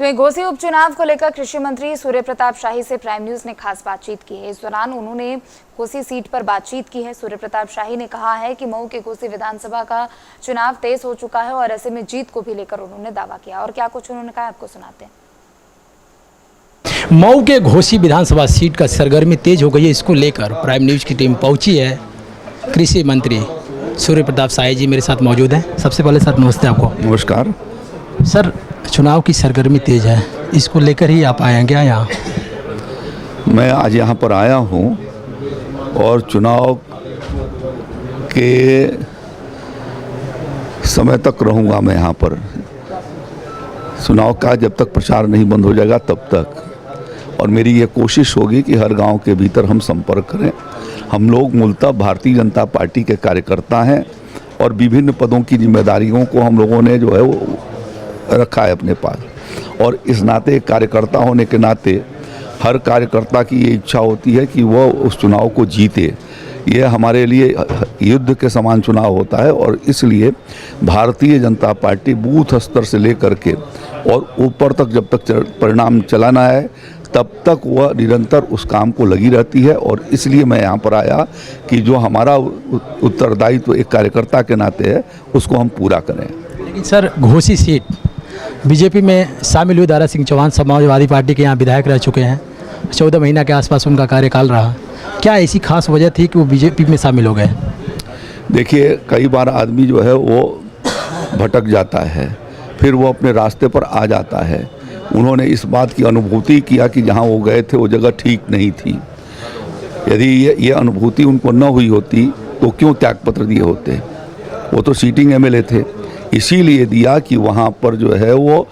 तो घोसी उपचुनाव को लेकर कृषि मंत्री सूर्य प्रताप शाही से प्राइम न्यूज ने खास बातचीत की है। इस दौरान उन्होंने घोसी सीट पर बातचीत की है। सूर्य प्रताप शाही ने कहा है कि मऊ के घोसी विधानसभा का चुनाव तेज हो चुका है और ऐसे में जीत को भी लेकर उन्होंने दावा किया। और क्या कुछ उन्होंने कहा आपको सुनाते हैं। मऊ के घोसी विधानसभा सीट का सरगर्मी तेज हो गई है। इसको लेकर प्राइम न्यूज की टीम पहुंची है। कृषि मंत्री सूर्य प्रताप शाही जी मेरे साथ मौजूद हैं। सबसे पहले सर नमस्ते आपको। नमस्कार सर, चुनाव की सरगर्मी तेज है, इसको लेकर ही आप आए हैं क्या यहाँ? मैं आज यहाँ पर आया हूँ और चुनाव के समय तक रहूँगा मैं यहाँ पर। चुनाव का जब तक प्रचार नहीं बंद हो जाएगा तब तक, और मेरी ये कोशिश होगी कि हर गांव के भीतर हम संपर्क करें। हम लोग मूलतः भारतीय जनता पार्टी के कार्यकर्ता हैं और विभिन्न पदों की जिम्मेदारियों को हम लोगों ने जो है वो रखा है अपने पास, और इस नाते कार्यकर्ता होने के नाते हर कार्यकर्ता की ये इच्छा होती है कि वह उस चुनाव को जीते। ये हमारे लिए युद्ध के समान चुनाव होता है और इसलिए भारतीय जनता पार्टी बूथ स्तर से लेकर के और ऊपर तक जब तक परिणाम चलाना है तब तक वह निरंतर उस काम को लगी रहती है। और इसलिए मैं यहाँ पर आया कि जो हमारा उत्तरदायित्व एक कार्यकर्ता के नाते है उसको हम पूरा करें। लेकिन सर, घोसी सीट बीजेपी में शामिल हुई दारा सिंह चौहान समाजवादी पार्टी के यहाँ विधायक रह चुके हैं। 14 महीना के आसपास उनका कार्यकाल रहा। क्या ऐसी खास वजह थी कि वो बीजेपी में शामिल हो गए? देखिए, कई बार आदमी जो है वो भटक जाता है, फिर वो अपने रास्ते पर आ जाता है। उन्होंने इस बात की अनुभूति किया कि जहाँ वो गए थे वो जगह ठीक नहीं थी। यदि ये अनुभूति उनको न हुई होती तो क्यों त्यागपत्र दिए होते? वो तो सीटिंग एमएलए थे, इसीलिए दिया कि वहाँ पर जो है वो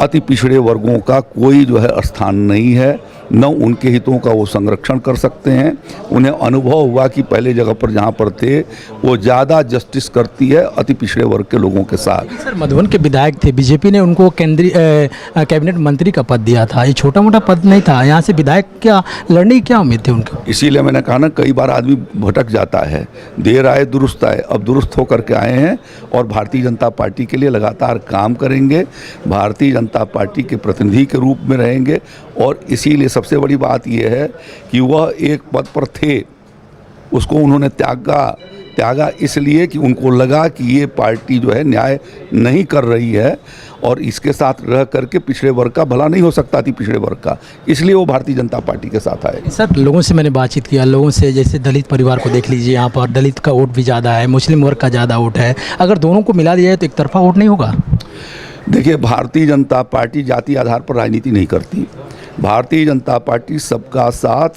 अति पिछड़े वर्गों का कोई जो है स्थान नहीं है, न उनके हितों का वो संरक्षण कर सकते हैं। उन्हें अनुभव हुआ कि पहले जगह पर जहाँ पर थे वो ज़्यादा जस्टिस करती है अति पिछड़े वर्ग के लोगों के साथ। सर, मधुबन के विधायक थे, बीजेपी ने उनको केंद्रीय कैबिनेट मंत्री का पद दिया था। ये छोटा मोटा पद नहीं था। यहाँ से विधायक क्या लड़ने की क्या उम्मीद थी उनको? इसीलिए मैंने कहा ना, कई बार आदमी भटक जाता है। देर आए दुरुस्त आए। अब दुरुस्त होकर के आए हैं और भारतीय जनता पार्टी के लिए लगातार काम करेंगे, भारतीय जनता पार्टी के प्रतिनिधि के रूप में रहेंगे। और इसीलिए सबसे बड़ी बात यह है कि वह एक पद पर थे, उसको उन्होंने त्यागा इसलिए कि उनको लगा कि ये पार्टी जो है न्याय नहीं कर रही है और इसके साथ रह करके पिछड़े वर्ग का भला नहीं हो सकता थी, पिछड़े वर्ग का। इसलिए वो भारतीय जनता पार्टी के साथ आए। सर, लोगों से मैंने बातचीत किया, लोगों से, जैसे दलित परिवार को देख लीजिए, यहाँ पर दलित का वोट भी ज़्यादा है, मुस्लिम वर्ग का ज़्यादा वोट है। अगर दोनों को मिला दिया जाए तो एक तरफा वोट नहीं होगा? देखिए, भारतीय जनता पार्टी जाति आधार पर राजनीति नहीं करती। भारतीय जनता पार्टी सबका साथ,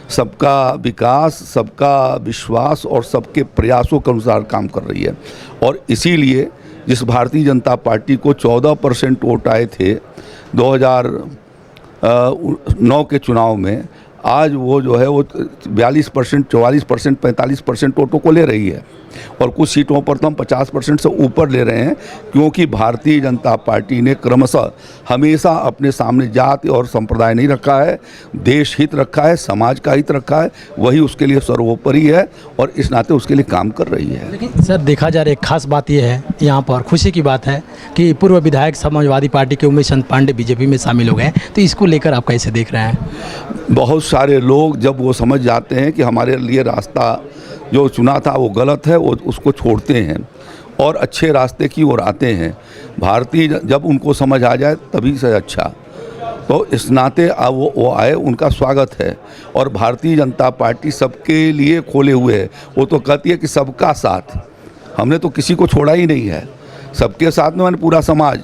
सबका विकास, सबका विश्वास और सबके प्रयासों के अनुसार काम कर रही है। और इसीलिए जिस भारतीय जनता पार्टी को 14% वोट आए थे 2009 के चुनाव में, आज वो जो है वो 42%, 44%, 45% वोटों को ले रही है। और कुछ सीटों पर तो हम 50% से ऊपर ले रहे हैं, क्योंकि भारतीय जनता पार्टी ने क्रमशः हमेशा अपने सामने जाति और संप्रदाय नहीं रखा है, देश हित रखा है, समाज का हित रखा है। वही उसके लिए सर्वोपरि है और इस नाते उसके लिए काम कर रही है। लेकिन सर, देखा जा रहा है, एक खास बात यह है, यहाँ पर खुशी की बात है कि पूर्व विधायक समाजवादी पार्टी के उमेश चंद पांडे बीजेपी में शामिल हो गए। तो इसको लेकर आप कैसे देख रहे हैं? बहुत सारे लोग जब वो समझ जाते हैं कि हमारे लिए रास्ता जो चुना था वो गलत है, वो उसको छोड़ते हैं और अच्छे रास्ते की ओर आते हैं। भारतीय जब उनको समझ आ जाए तभी से अच्छा, तो इस नाते अब वो आए, उनका स्वागत है। और भारतीय जनता पार्टी सबके लिए खोले हुए है। वो तो कहती है कि सबका साथ, हमने तो किसी को छोड़ा ही नहीं है। सबके साथ में मैंने पूरा समाज,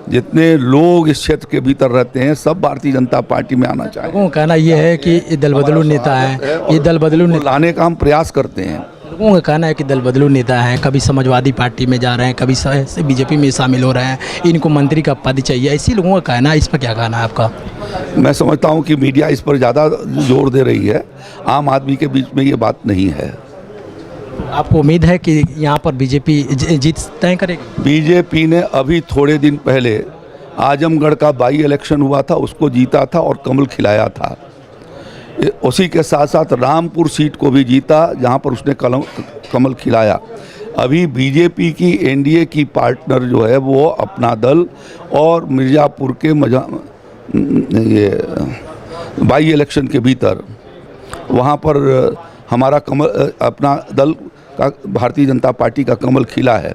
जितने लोग इस क्षेत्र के भीतर रहते हैं, सब भारतीय जनता पार्टी में आना चाहिए। लोगों का कहना यह है कि ये दल बदलू नेता है, ये दल बदलू लाने का हम प्रयास करते हैं। लोगों का कहना है कि दल बदलू नेता है, कभी समाजवादी पार्टी में जा रहे हैं, कभी बीजेपी में शामिल हो रहे हैं, इनको मंत्री का पद चाहिए, ऐसी लोगों का कहना है। इस पर क्या कहना है आपका? मैं समझता हूँ कि मीडिया इस पर ज़्यादा जोर दे रही है, आम आदमी के बीच में ये बात नहीं है। आपको उम्मीद है कि यहाँ पर बीजेपी जीत तय करेगी? बीजेपी ने अभी थोड़े दिन पहले आजमगढ़ का बाई इलेक्शन हुआ था, उसको जीता था और कमल खिलाया था। उसी के साथ साथ रामपुर सीट को भी जीता, जहाँ पर उसने कमल खिलाया। अभी बीजेपी की एनडीए की पार्टनर जो है वो अपना दल और मिर्ज़ापुर के ये बाई इलेक्शन के भीतर वहाँ पर हमारा कमल अपना दल का भारतीय जनता पार्टी का कमल खिला है।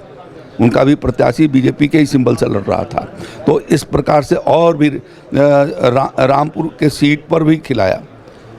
उनका भी प्रत्याशी बीजेपी के ही सिंबल से लड़ रहा था। तो इस प्रकार से और भी रामपुर के सीट पर भी खिलाया,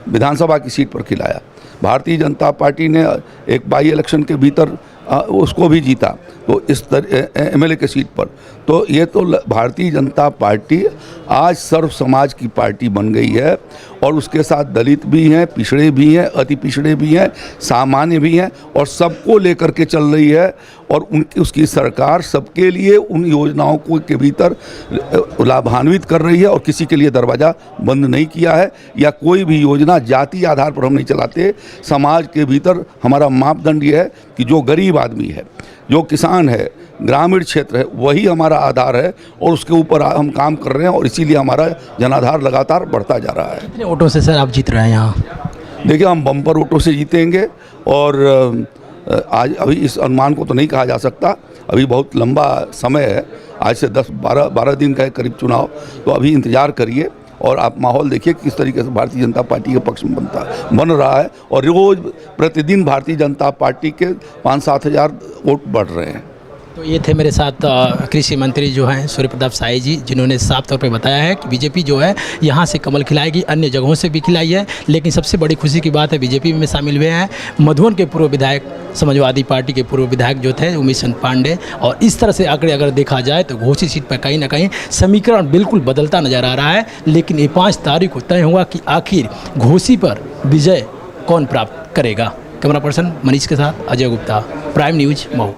विधानसभा की सीट पर खिलाया। भारतीय जनता पार्टी ने एक बाई इलेक्शन के भीतर उसको भी जीता, तो इस एमएलए के सीट पर। तो ये तो भारतीय जनता पार्टी आज सर्व समाज की पार्टी बन गई है और उसके साथ दलित भी हैं, पिछड़े भी हैं, अति पिछड़े भी हैं, सामान्य भी हैं और सबको लेकर के चल रही है। और उनकी उसकी सरकार सबके लिए उन योजनाओं को के भीतर लाभान्वित कर रही है और किसी के लिए दरवाज़ा बंद नहीं किया है। या कोई भी योजना जाति आधार पर हम नहीं चलाते। समाज के भीतर हमारा मापदंड ये है कि जो गरीब आदमी है, जो किसान है, ग्रामीण क्षेत्र है, वही हमारा आधार है और उसके ऊपर हम काम कर रहे हैं और इसीलिए हमारा जनाधार लगातार बढ़ता जा रहा है। कितने वोटों से सर आप जीत रहे हैं यहाँ? देखिए, हम बम्पर वोटों से जीतेंगे और आज अभी इस अनुमान को तो नहीं कहा जा सकता, अभी बहुत लंबा समय है, आज से 10-12 दिन का है करीब चुनाव। तो अभी इंतज़ार करिए और आप माहौल देखिए किस तरीके से भारतीय जनता पार्टी के पक्ष में बन रहा है। और रोज़ प्रतिदिन भारतीय जनता पार्टी के 5-7 हज़ार वोट बढ़ रहे हैं। तो ये थे मेरे साथ कृषि मंत्री जो हैं सूर्य प्रताप शाही जी, जिन्होंने साफ तौर पे बताया है कि बीजेपी जो है यहाँ से कमल खिलाएगी, अन्य जगहों से भी खिलाई है। लेकिन सबसे बड़ी खुशी की बात है बीजेपी में शामिल हुए हैं मधुबन के पूर्व विधायक, समाजवादी पार्टी के पूर्व विधायक जो थे उमेश चंद पांडे। और इस तरह से आंकड़े अगर देखा जाए तो घोसी सीट पर कहीं ना कहीं समीकरण बिल्कुल बदलता नजर आ रहा है। लेकिन ये 5 तारीख को तय होगा कि आखिर घोसी पर विजय कौन प्राप्त करेगा। कैमरा पर्सन मनीष के साथ अजय गुप्ता, प्राइम न्यूज़ मऊ।